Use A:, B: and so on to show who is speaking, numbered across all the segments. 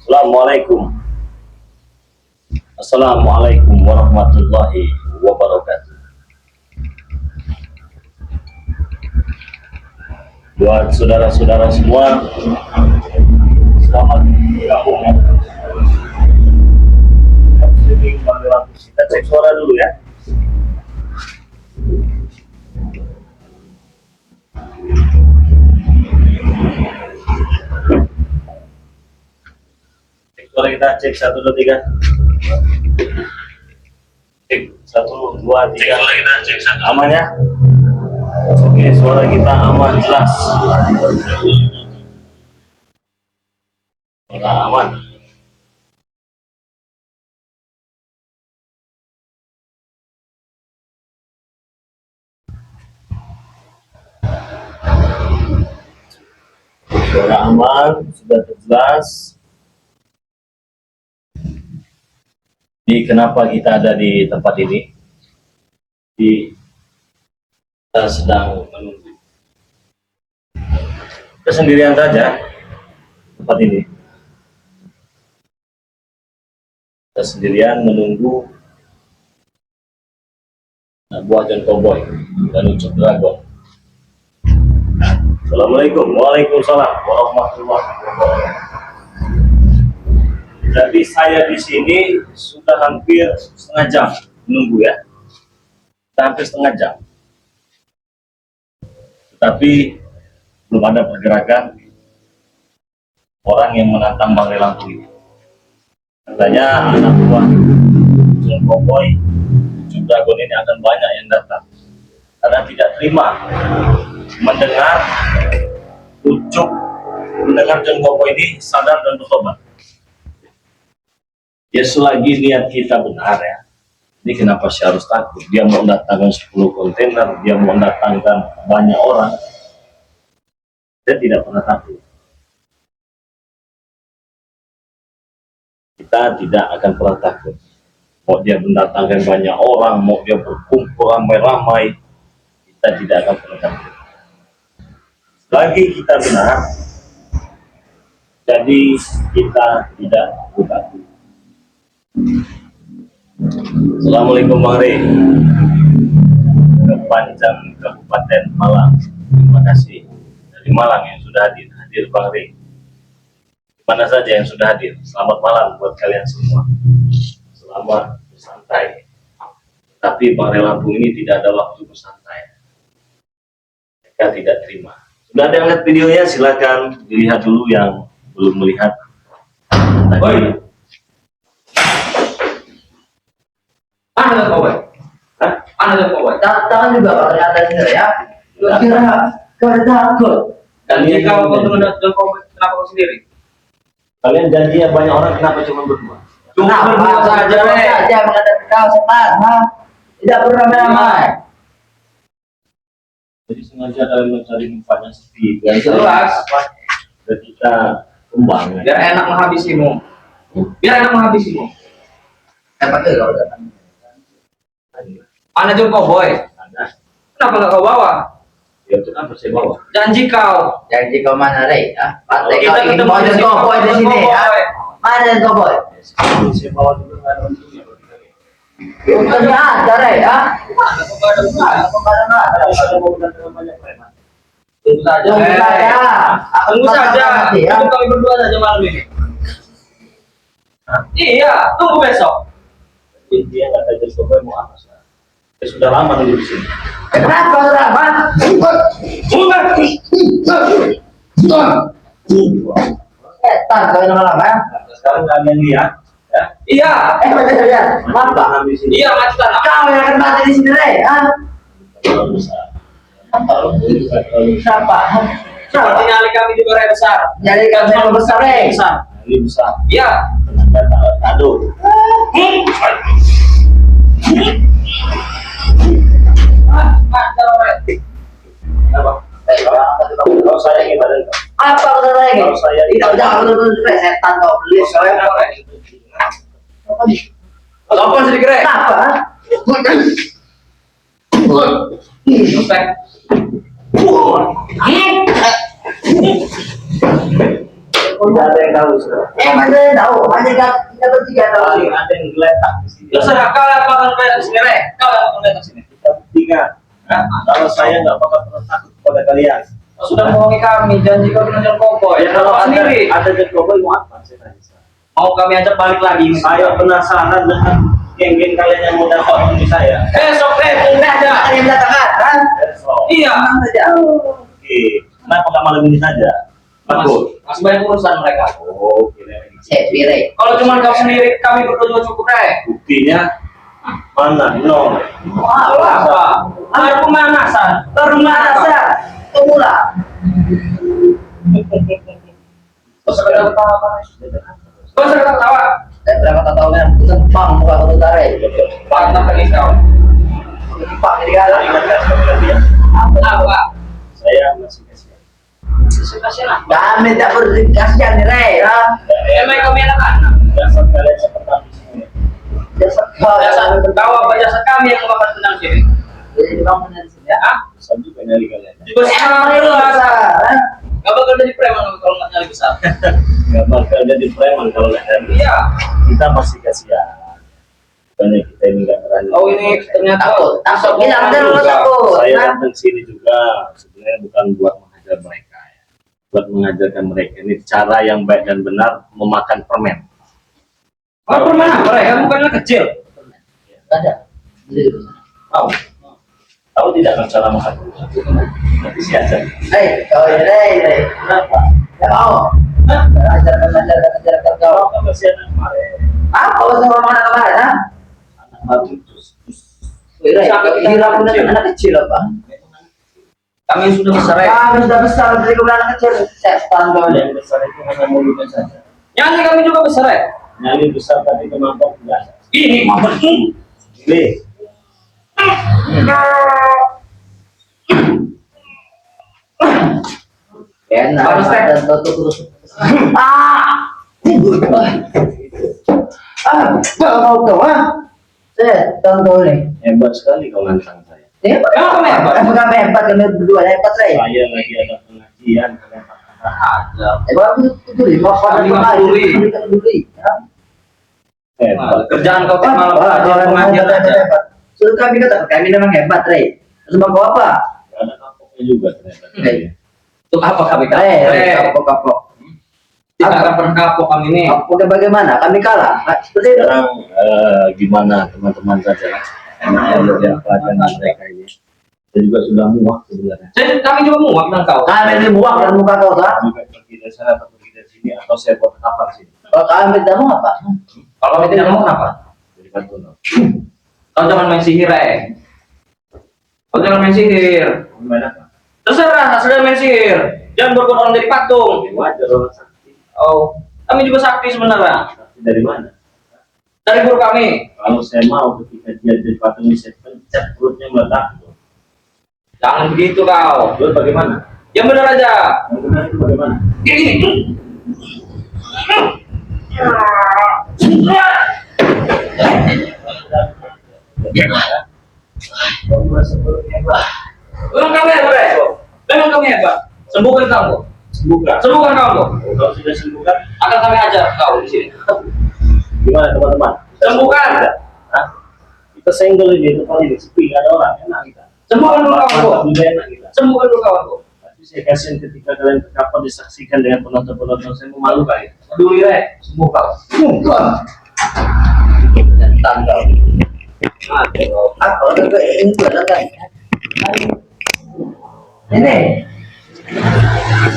A: Assalamualaikum. Assalamualaikum warahmatullahi wabarakatuh. Buat saudara-saudara semua, selamat bergabung ya. Kita cek suara dulu ya. Suara kita cek 1 2 3. Cek 1 2 3. Aman ya? Oke, suara kita aman, jelas. Suara aman. Suara aman, sudah jelas. Jadi kenapa kita ada di tempat ini? Kita sedang menunggu. Kita sendirian saja tempat ini. Kita sendirian menunggu buah John Cowboy dan Ucup Dragon. Assalamualaikum. Waalaikumsalam warahmatullahi wabarakatuh. Jadi saya di sini sudah hampir setengah jam menunggu ya, hampir setengah jam. Tetapi belum ada pergerakan orang yang menantang Bang Lampung ini. Katanya anak buah John Cowboy, Ucup Dragon ini akan banyak yang datang karena tidak terima mendengar John Cowboy ini sadar dan bertobat. Ya selagi niat kita benar ya, ini kenapa sih harus takut? Dia mau mendatangkan 10 kontainer, dia mau mendatangkan banyak orang, saya tidak pernah takut. Kita tidak akan pernah takut. Mau dia mendatangkan banyak orang, mau dia berkumpul ramai-ramai, kita tidak akan pernah takut. Selagi kita benar, jadi kita tidak takut. Assalamualaikum Bang Rey, Kepanjang Kabupaten Malang. Terima kasih dari Malang yang sudah hadir Bang Rey. Mana saja yang sudah hadir, selamat malam buat kalian semua. Selamat bersantai. Tapi Bang Rey Lampung ini tidak ada waktu bersantai. Mereka tidak terima. Sudah ada yang lihat videonya? Silakan dilihat dulu yang belum melihat. Tadi
B: Ada Cowboy. Hah? Ada Cowboy. Tangan juga kalau ternyata ini ya. Kira takut. Dan jika kau mendengar John Cowboy, kenapa kau sendiri?
A: kalian janjinya banyak orang, kenapa cuma berdua?
B: Cuma berdua saja mengatakan kau setan, tidak beramai-ramai.
A: Jadi sengaja dalam mencari tempatnya sepi, biar
B: Jelas.
A: kita kembang.
B: Biar enak menghabisimu. Pakai kau datang. Mana John Cowboy? Kenapa nggak kau bawa?
A: Ya itu kan saya bawa.
B: Janji kau mana Rey? Partai
A: Kita
B: kau ini mau John Cowboy di sini ya? Mana John Cowboy?
A: Saya bawa dulu kan.
B: Bukannya ada Rey ya? Tunggu saja. Tunggu kami berdua saja malam ini. Iya, tunggu besok.
A: Dia kata John Cowboy mau apa sih? Ya sudah lama dulu di sini.
B: Kenapa lama? Setan kau yang lama ya?
A: Sekarang kalian lihat, ya?
B: Iya. Betul ya. Mata.
A: Di sini.
B: Iya, mati tanah. Kau yang akan mati di sini Rey. Siapa? Seperti nyali kami juga Rey besar. Nyali kami yang besar Rey.
A: Ini besar.
B: Iya.
A: Aduh. Kalau saya ingin badan kau.
B: Apa udah lagi?
A: Kalau saya
B: tidak jangan nonton setan kau beli saya apa? Apa sih kira? Apa? Respect.
A: Tidak ada yang tahu.
C: Mana ada yang tahu? Hanya kita bertiga tahu.
A: Paling ada yang geletak di sini.
B: Terserah kau yang bakal datang sini, Rek. Kau yang bakal datang sini.
A: Kita bertiga. Kalau saya nggak bakal pernah takut kepada kalian.
B: Sudah bohongi kami, janji kau dengan John Cowboy.
A: Ya kalau ada
B: sendiri.
A: Jack Cowboy mau apa? Saya tanya.
B: Mau kami ajak balik lagi.
A: Saya penasaran dengan geng-geng kalian yang mau dapat ini saya.
B: Besok, udah aja.
C: Ada yang mendatangkan, kan?
B: Iya.
C: Tenang saja.
A: Oke. Kenapa nggak malam ini saja? Bagus.
B: Masih banyak urusan mereka.
A: Oh, oke.
C: Happy, Rey.
B: Kalau cuma kau sendiri, kami berdua cukup, Rek.
A: Buktinya mana? No.
B: Wah, apa? Ada pemanasan.
C: Pemanasan. Pemula.
B: Sekedar apa? Kau sedang ketawa.
C: Saya berapa tahunnya tentang muka kau tarik.
B: Pantang lagi kau.
C: Pak jadi galak.
B: Apa?
A: Saya masih kasihan.
B: Kasihan.
C: Kami tak berkasihan nih, Rey.
B: Emang kami anak-anak.
A: Dasar kalian seperti ini.
C: Jasa
B: Jasa kau apa jasa kami yang bakal tenang sini?
C: Jadi dibangun dari sini ya.
A: Bisa juga nyari kalian.
B: Juga sama jelas. Gak bakal jadi preman kalau nggak nyari besar.
A: Gak bakal jadi preman kalau nggak nyari.
B: Iya.
A: Kita masih kasihan. Banyak kita ini nggak berani.
B: Oh ini ternyata
C: Takut bilang terus takut.
A: Saya datang sini juga sebenarnya bukan buat mengajar mereka ya. Buat mengajarkan mereka ini cara yang baik dan benar memakan permen.
B: Oh permen apa ya? Bukannya kecil.
C: Ada.
A: Tahu? Tahu tidak kan cara makan? Nanti siapa?
C: Kau ini, Rey.
A: Kenapa?
C: Ya mau. Ajarkan kau.
A: Kamu siapa kemarin?
C: Apa sama mana kemarin?
A: Anak baru terus.
C: Rey, kira anak kecil apa?
B: Kami sudah besar ya.
C: Kami sudah besar dari anak kecil. Setan kau ini.
A: Yang besar itu hanya mulutnya saja.
B: Nyanyi kami juga besar ya.
A: Nyali besar tadi kemampuan biasa.
B: Ini mampus.
A: Ini.
C: Enak.
B: Bagus, Rey.
C: Dan tutup terus. Kalau kau setan kau ini.
A: Hebat sekali kau nantang saya.
C: Hebat.
B: Kami hebat.
C: Kami hebat, kami berdua hebat, Rey.
A: Saya lagi ada pengajian. Kalian
B: Ada.
C: Baru peduli, mau pada
B: Kami
C: kemari,
B: peduli.
C: kita peduli.
A: hebat.
B: Kerjaan kau tiap malam belajar pengajian aja.
C: Suruh kami kata, kami memang hebat, Rey. Terus mau kau apa?
A: Gak ada kapoknya juga ternyata.
B: Untuk apa kami
C: Kapok.
B: Tidak akan pernah kapok kami ini.
C: Kapok bagaimana? Kami kalah. Seperti itu.
A: Sekarang gimana teman-teman saja enaknya belajar pelajaran mereka ini. Saya juga sudah muak sebenarnya.
B: Jadi kami juga muak dengan kau.
C: Kami ini muak dan muka kau, tak?
A: Juga pergi dari sana atau pergi dari sini atau saya buat kapal sini.
C: Kalau kami tidak mau apa?
B: Kalau kami tidak mau kenapa?
A: Jadi kan tuh.
B: Kau jangan main sihir, Kau jangan main sihir.
A: Gimana Pak?
B: Terserah, sudah main sihir. Jangan berbuat orang jadi patung.
A: Wajar orang sakti.
B: Oh, kami juga sakti sebenarnya.
A: Sakti dari mana?
B: Dari guru kami.
A: Kalau saya mau ketika dia jadi patung saya pencet perutnya meledak.
B: Jangan begitu kau.
A: Lalu bagaimana?
B: Yang benar aja.
A: Yang benar itu bagaimana?
B: Gini. Memang kami hebat, Memang kami hebat. Sembuhkan kamu.
A: Sembuhkan.
B: Sembuhkan kamu.
A: Kalau sudah sembuhkan,
B: Akan kami ajar kau di sini.
A: gimana teman-teman?
B: Sembuhkan.
A: Hah? Kita senggol ini, tempat ini sepi, nggak ada orang, enak kita.
B: Sembuhkan dulu kawanku.
A: Juga enak kita.
B: Sembuhkan dulu kawanku.
A: Tapi saya kasihan ketika kalian ke kapal disaksikan dengan penonton-penonton, saya memalu kali.
B: Peduli, Sembuh kau.
C: Tanggal. Apa? Ini kan? Ini.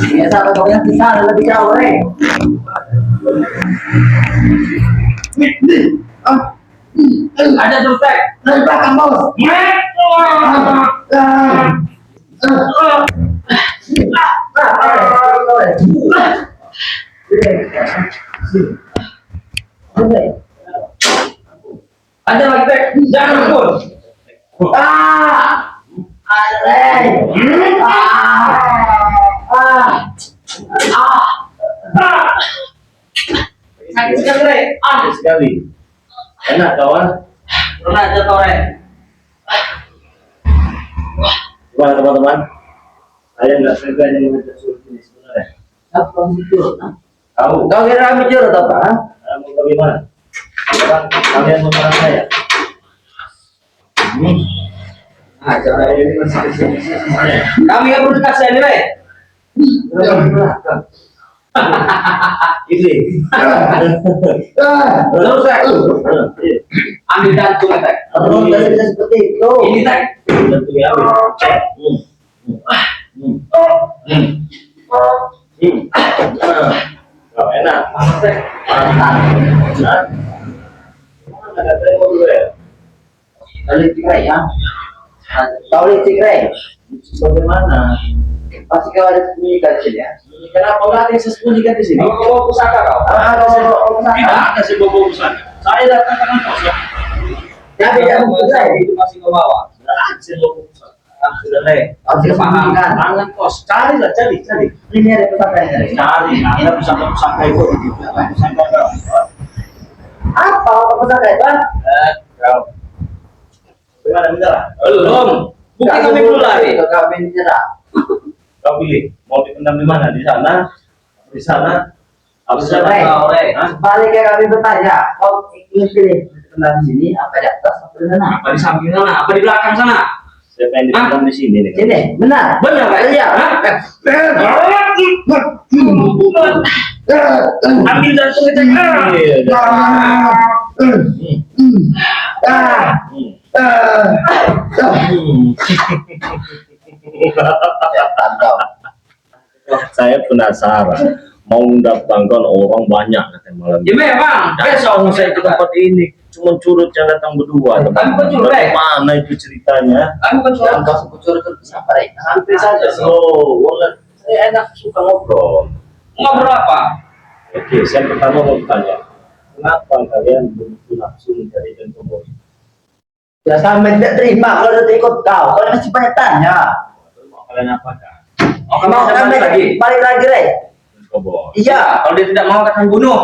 C: Biasa apa kau yang di sana lebih jauh, Rey?
B: Ada jutek.
C: Dari belakang, Bos.
B: Ada lagi, Tek. Jangan ampun.
C: Ada, Rey.
B: Sakit sekali, Rey.
A: Sakit sekali. Enak kawan.
B: Pernah aja kau, Rey.
A: Gimana teman-teman? Saya nggak sengaja mengajak suruh ini sebenarnya.
C: Apa itu?
A: Tahu?
C: Kau kira kami curut apa?
A: Mau bagaimana? Sekarang kalian menyerang saya.
C: Ah, cara ini masih di sini.
B: Kami yang perlu kasih ini, Rey.
A: Ini.
B: Terus, Rey. Ambil jantung, Rey.
C: Kalau tidak bisa seperti itu.
B: Ini, Rey.
A: Jantung ya, ambil. Oh, enak.
B: Rey.
A: Hah? Mana ada saya mau dulu ya?
C: Kau licik Ray ya? Kau licik Ray?
A: Bagaimana?
C: Pasti kau ada sembunyikan di sini ya?
A: Kenapa nggak ada yang saya sembunyikan di sini?
B: Kamu bawa pusaka kau?
C: Ada
A: Tidak ada saya bawa pusaka. Saya datang karena kosong.
C: Ya beda mungkin Ray.
B: Itu masih kau bawa.
A: Tidak ada saya bawa pusaka.
B: Sudah, Rey.
C: Kau tidak
B: Paham.
C: sembunyikan.
A: Tangan kos, carilah, cari.
C: Ini ada pusaka ini.
A: Cari, ada pusaka itu. Pusaka kau.
C: Apa pusaka itu?
A: Kau. Bagaimana bicara?
B: Belum. Bukti kami belum lari.
C: Kami menyerah.
A: Kau pilih, mau dipendam di mana? Di sana? Di sana? Apa
C: Sudah,
A: sana?
C: Ray.
B: Kau, Rey.
A: Hah?
C: Sebaliknya kami bertanya, kau ingin pilih di sini apa di atas apa di sana?
B: Apa di samping sana? Apa di belakang sana?
A: Siapa yang dipendam di sini nih?
C: Sini, benar.
B: Benar, Rey?
C: Iya.
B: Hah? Ambil jantung kita.
A: Saya penasaran mau mendatangkan orang banyak katanya malam
B: Ya memang.
A: besok saya ke tempat ini cuma curut yang datang berdua
B: Tapi bukan curut, Rey.
A: mana itu ceritanya
B: Aku kan
C: Jangan
B: suara.
C: kau sebut curut siapa Ray?
A: santai saja so wallah saya enak suka ngobrol.
B: Ngobrol apa?
A: Oke, saya pertama mau tanya kenapa kalian begitu nafsu mencari Denkoboy?
C: Ya kami tidak terima kalau tidak ikut kau. Kau masih banyak tanya.
A: Mau kalian apakan?
B: Oh, kamu
C: Mau
B: bisa
C: kami
B: balik lagi?
C: balik lagi Ray?
A: Denkoboy
C: Iya.
B: Kalau dia tidak mau akan bunuh.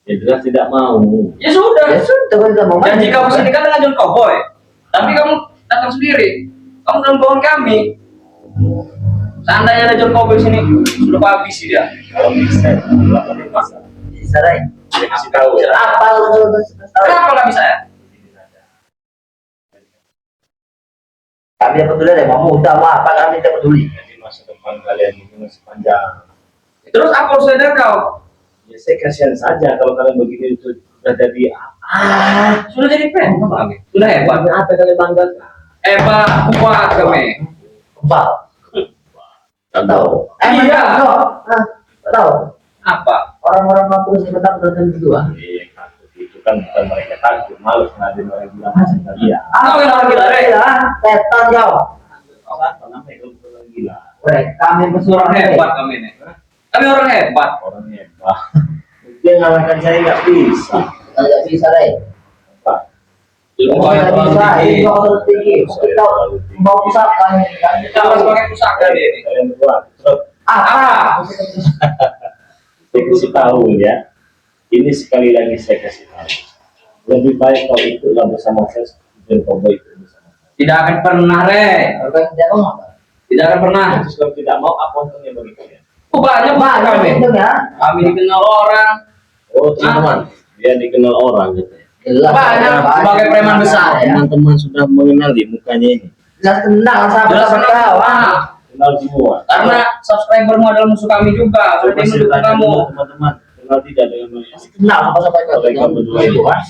A: ya jelas tidak mau.
B: Ya sudah.
C: Ya sudah kau tidak mau.
B: Dan jika kamu sendiri kan dengan John Cowboy, tapi kamu datang sendiri, kamu dalam pohon kami. Seandainya ada John Cowboy sini, sudah habis dia.
A: Kalau bisa, lakukan bisa.
C: bisa Ray.
A: Saya kasih tahu ya.
C: Apa lu
B: Kenapa nggak bisa ya?
C: Kami tidak peduli Ray. Mau muda mau apa kami tidak peduli.
A: Jadi masa depan kalian ini masih panjang.
B: Terus apa harus ada kau?
A: Ya saya kasihan saja kalau kalian begini itu sudah jadi
B: Sudah jadi fan kami. Sudah hebat.
A: apa kalian banggakan?
B: Hebat, kuat kami.
C: Kebal. Tahu?
B: Iya.
C: Tahu.
B: Apa?
C: Orang-orang mampu sebentar datang berdua.
A: Iya, takut itu kan bukan mereka takut, malas ngadain orang bilang kita dia.
B: Tahu yang orang gila, Ray?
C: Setan jauh.
A: Apa namanya kalau orang gila?
C: Ray, kami
B: Orang
C: bersuara
B: hebat kami ini. Kami orang hebat.
A: Orang hebat. Dia ngalahkan saya nggak bisa.
C: Tidak bisa Ray.
A: Pak,
B: Ilmu
C: Tidak
B: yang terlalu
C: bisa.
B: tinggi.
C: Ini kalau terlalu tinggi. Kita mau pusaka.
B: Kita harus pakai pusaka dia ini.
A: kalian berdua, terus
C: Apa?
A: saya kasih tahu ya. Ini sekali lagi saya kasih tahu. Lebih baik kau ikutlah bersama saya dan kau baik bersama saya.
B: Tidak akan pernah, Rey.
C: Kalau tidak mau apa?
B: Tidak akan pernah.
A: Terus kalau tidak mau apa untungnya bagi kalian?
B: Oh, banyak banget kami.
C: Untungnya.
B: Kami dikenal orang.
A: Oh teman-teman, dia dikenal orang gitu ya.
C: Jelas.
B: Banyak sebagai preman besar,
C: ya.
A: Teman-teman sudah mengenali mukanya ini.
C: Jelas kenal sama
B: Jelas
C: sama
B: kenal.
C: kau.
A: Kenal semua.
B: Karena subscribermu adalah musuh kami juga. Sudah
A: Coba saya
B: mendukung
A: tanya
B: kamu.
A: dulu, teman-teman, kenal tidak dengan mereka?
C: Kenal sama
A: Mereka berdua itu, ah?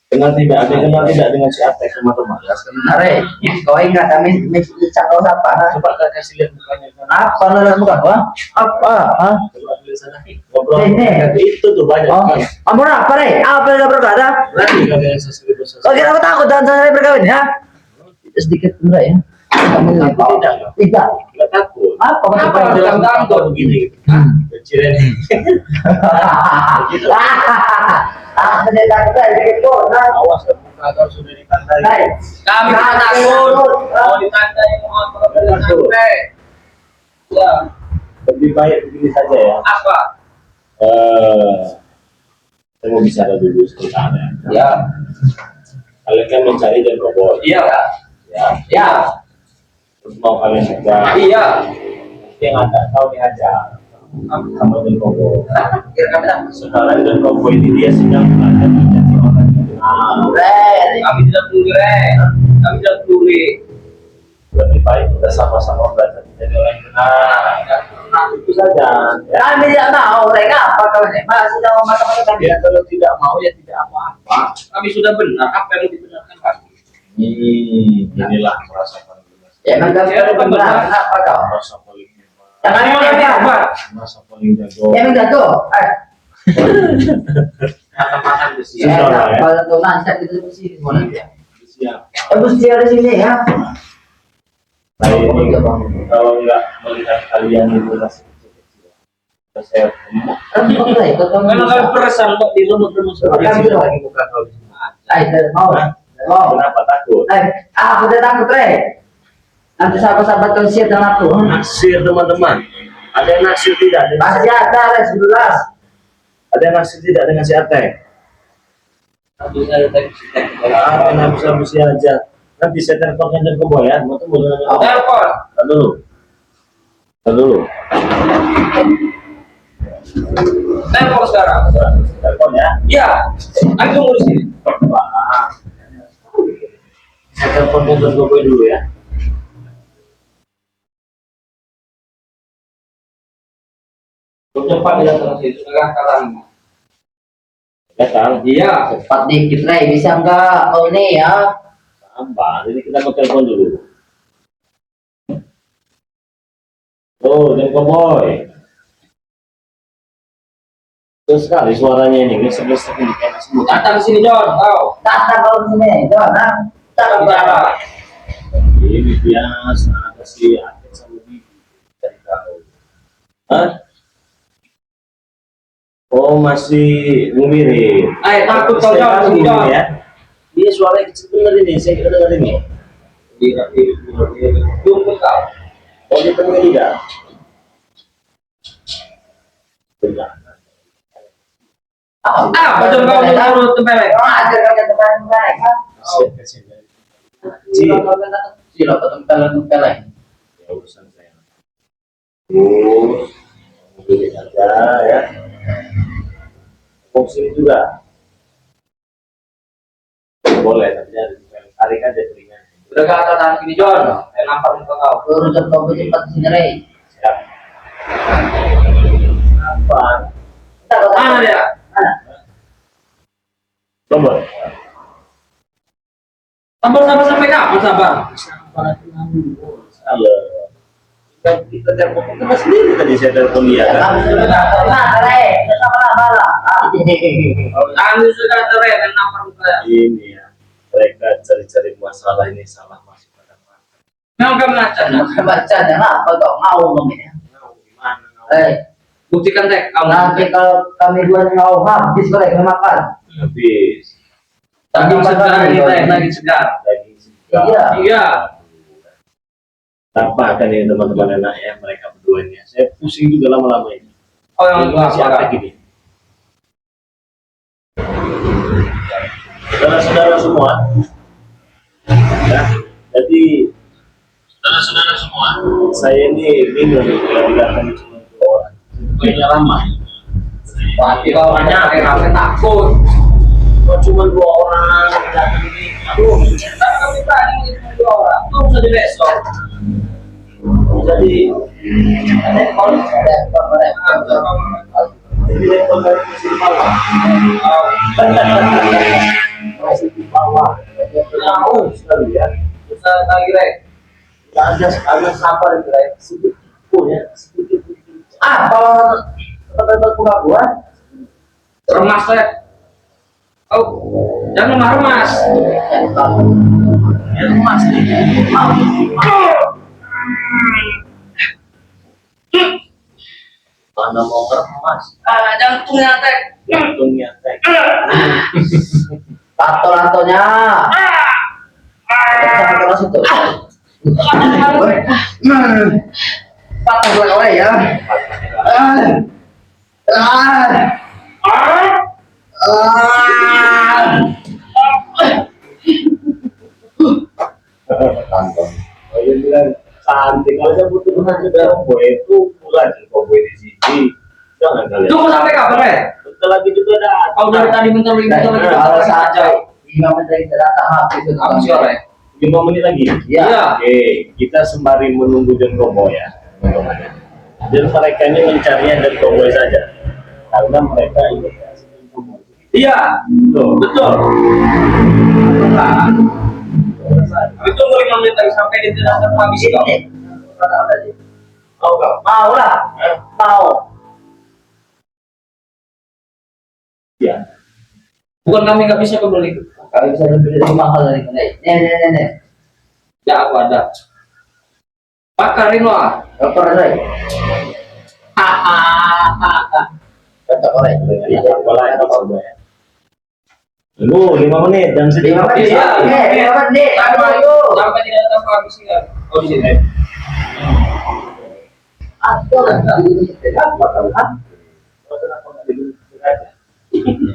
A: Kenal tidak? Ada yang kenal tidak dengan si Atek teman-teman?
C: Benar Ray. Kau ingat kami bisa kau siapa?
A: Coba kau kasih lihat mukanya.
C: Apa lu bukan gua? Apa? Hah?
A: Coba ambil sana. Ngobrol.
C: Ini.
A: Itu tuh banyak
C: Oh,
A: sekali.
C: amor apa Ray? Apa yang berkata?
A: Berani kalian sesuatu.
C: Kau kira aku takut dan saya berkawin ya? Sedikit benar ya. Kamu
A: Tidak.
C: Tidak.
A: Nggak takut.
C: Apa?
B: Kenapa harus
A: Dalam
B: takut?
A: begini. Kecilan. Begitu.
C: Ah, saya takut sedikit kok. Nah,
A: Awas kalau sudah dipantai.
C: Ray.
B: Kami tidak takut. Mau ditandai mau apa tidak sampai. Ya,
A: Lebih baik begini saja ya.
B: apa?
A: Saya mau bicara dulu sebentar ya.
B: Ya,
A: Kalian kan mencari dan koboi.
B: iya,
A: Ya.
B: ya,
A: Terus mau kalian juga.
B: iya.
A: Yang ada kau dihajar. sama John Kobo.
C: Kira kami tak.
A: Sekarang John Kobo ini dia sedang belajar menjadi orang yang benar.
B: Kami tidak peduli, kami tidak peduli.
A: Lebih baik kita sama-sama belajar menjadi orang yang benar. Itu saja. Ya.
C: Kami tidak mau, mereka apa kau ini? Masih tidak mau makan kami.
A: Ya kalau tidak mau ya tidak apa-apa.
B: Kami sudah benar, apa yang dibenarkan kami?
A: Inilah merasa paling benar.
C: Ya memang kau benar, apa kau?
A: Merasa paling hebat.
C: Jangan
B: Kami
C: mau
B: yang
C: apa?
B: hebat.
A: Merasa paling jago.
C: Ya memang jatuh.
B: Kata-kata besi.
C: Ya,
A: Susah lah, ya.
C: kalau tuh nanti kita di sini semua nanti.
A: Siap.
C: Terus dia di sini ya.
A: Saya ini kalau nggak melihat kalian itu masih kecil-kecil, saya
C: Kan kau tahu, kau tahu.
B: Karena kami peresan kok di rumah-rumah
C: Kami
B: seperti
C: tuh.
A: lagi bukan kalau di sini.
C: Tidak mau. Mau.
A: Kenapa takut?
C: Aku tidak takut, Re. Nanti sahabat-sahabat kau siap dengan aku.
A: Naksir teman-teman. Ada yang naksir tidak? Ada yang
C: Pasti ada, Re, 11.
A: Ada yang naksir tidak dengan si Ateng?
B: Tapi saya tadi
A: Kena bisa-bisa aja. Nanti saya teleponkan dan Kobo ya. Mau tunggu dengan
B: telepon.
A: Tahan dulu. Tahan dulu.
B: Telepon sekarang.
A: Telepon ya.
B: Iya. Kami tunggu di sini.
A: Wah. Saya teleponkan dan Kobo dulu ya.
B: Cepat dia terus itu sekarang kalian.
A: Datang.
B: Iya.
C: Cepat dikit, Re. Bisa enggak kau ini ya?
A: Sabar. Ini kita mau telepon dulu. Oh, dan Koboy. Terus sekali suaranya ini gesek-gesek ini kayak semut.
B: Datang sini John. Kau.
C: Datang kau di sini. Jangan. Jangan
B: Bicara.
A: Ini biasa ada si Ateng sama Bibi dari kau. Hah? Oh, masih mirip.
B: Takut kau John. Sini John.
A: Ya. Dia suaranya kecil bener ini, saya kira dengar ini.
B: Jumpa kau.
A: Oh, dia pengen tidak? Benar.
B: Apa John kau menurut tempelek?
C: Ajar kau ke tempat mereka.
A: Kasih.
C: Sila kau tempelan.
A: Ya urusan saya. Pilih aja ya. Fungsi juga. Boleh, tapi harus tarik aja telinganya.
B: Udah gak ada tahan sini John. Saya nampak muka kau.
C: Urusan kau cepat di sini, Re.
A: Siap. Apa?
B: Mana dia?
C: Mana?
A: Nomor.
B: Sabar sampai kapan sabar?
A: Halo. Kita telepon kita sendiri tadi saya telepon dia kan.
C: Kami sudah datang. Mana, Re? Sama-sama lah.
B: Kami sudah keren dan nampak muka.
A: Ini ya. Mereka cari-cari masalah ini salah masuk pada mata.
B: Memang kami macan.
C: Baca jangan apa kau mau ngomongnya.
A: Gimana?
B: Buktikan tek. Kau
C: Nanti kalau kami dua mau habis mereka makan.
A: Habis.
B: daging segar ini tek, daging segar.
A: Daging segar.
C: Iya.
B: Iya.
A: Apa kan ini teman-teman anak ya mereka berdua ini. Saya pusing juga lama-lama ini.
B: Oh yang
A: Ini siapa
B: apa?
A: gini? Saudara-saudara semua, ya, jadi saudara-saudara semua, saya ini bingung kalau didatang cuma dua orang. Kayaknya ramah.
B: Pasti kau banyak yang apa takut.
A: Kalau cuma dua orang datang ini, aduh,
B: Tapi kami tanya cuma 2 orang. Tunggu saja besok.
A: jadi
C: Rekor,
A: jadi level dari masih di bawah, masih di bawah, jauh sekali ya.
B: Bisa lagi rek.
A: Agak sabar ya, sedikit pun ya, sedikit.
C: kalau kata buah
B: Remas rek. Oh, jangan remas.
A: Ya emas nih, mana mau ngeremas,
B: Jantungnya tek.
A: jantungnya tek.
C: tato-tatonya. Jangan terus itu. Patah gue oleh ya.
A: Oh, dia bilang cantik, kalau saya butuh teman saudara boy itu pulang ke boy di sini. kalian.
B: Tunggu sampai kapan ya?
A: Bentar lagi juga ada.
B: Kau dari tadi bentar lagi
C: Kalau saja 5 menit lagi datang habis itu
B: Aku sore.
A: 5 menit lagi.
C: Ya.
A: Oke, kita sembari menunggu John Cowboy ya. Dan mereka ini mencarinya John Cowboy saja, karena mereka ini.
B: Iya,
A: Tuh.
B: betul. Kami tunggu 5 menit lagi sampai di datang habis itu.
C: Mau kau? Mau lah. Mau.
A: Ya.
B: Bukan kami nggak bisa kembali.
C: Kau bisa lebih dari mahal dari ini. Nih.
B: Ya aku ada. Pakarin lah.
C: Kau pernah? Kata orang.
A: Tunggu 5 menit dan
C: 5 menit.
B: Iya.
C: 5 menit.
B: Sampai tidak datang habis ini. Oh di sini.
C: Aku apa kau?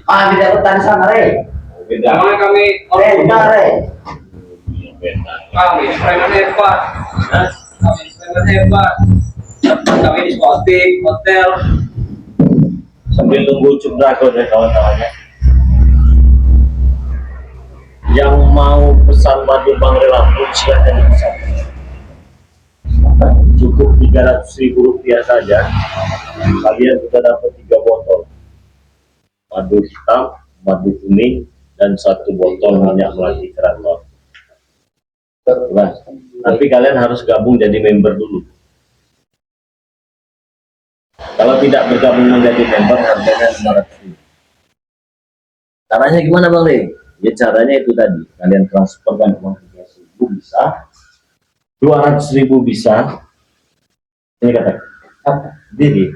C: Tidak hutan sana, Re.
A: Beda.
B: Namanya kami
C: Beda, Re.
A: Beda.
B: kami preman hebat. Kami preman hebat. Kami di diskotik, hotel.
A: Sambil nunggu Cuk Dragon ya kawan-kawannya. Yang mau pesan madu Bang Lampung silahkan dipesan. Cukup 300.000 rupiah saja, kalian sudah dapat 3 botol madu hitam, madu kuning, dan 1 botol minyak melati keraton. Nah, tapi kalian harus gabung jadi member dulu. Kalau tidak bergabung menjadi member, harganya 500.000. Caranya gimana Bang Le? Ya caranya itu tadi, kalian transferkan uang 300.000 bisa, 200.000 bisa. Ini kata diri.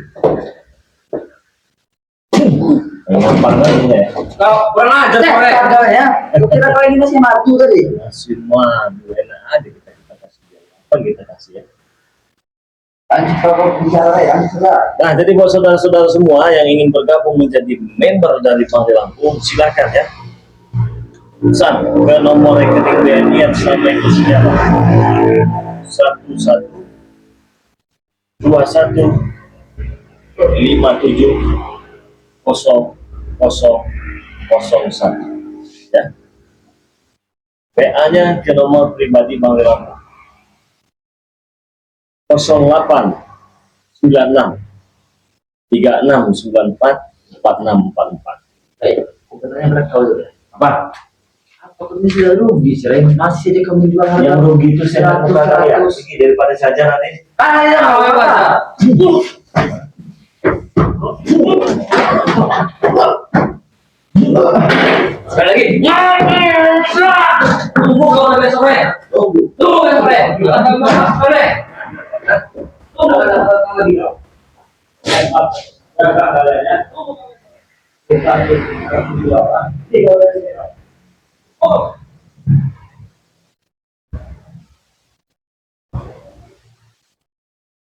A: Gampang banget ya.
B: Kau kurang ajar sore.
C: Ya. Kira kau ini masih madu tadi.
A: Nasi madu enak aja kita kasih dia. Apa kita kasih ya?
C: Anjir kalau bicara ya,
A: Nah, jadi buat saudara-saudara semua yang ingin bergabung menjadi member dari Pantai Lampung, silakan ya. Pesan ke nomor rekening BNI yang sampai ke sejarah 1121570001 ya. PA-nya ke nomor pribadi Bang Lampung 0896 3694 4644.
C: Baik, sebenarnya berapa kau itu?
A: Apa?
C: Apa kau sudah rugi sih? Masih aja kamu jual harga
A: Yang rugi itu saya
C: 100,
A: ya.
C: 100.
A: Pergi daripada saja nanti.
C: Ya,
B: Kau hebat. Sekali lagi. Tunggu kau sampai sore. Tunggu sampai sore. Datang sore. Tunggu datang lagi.
A: Kita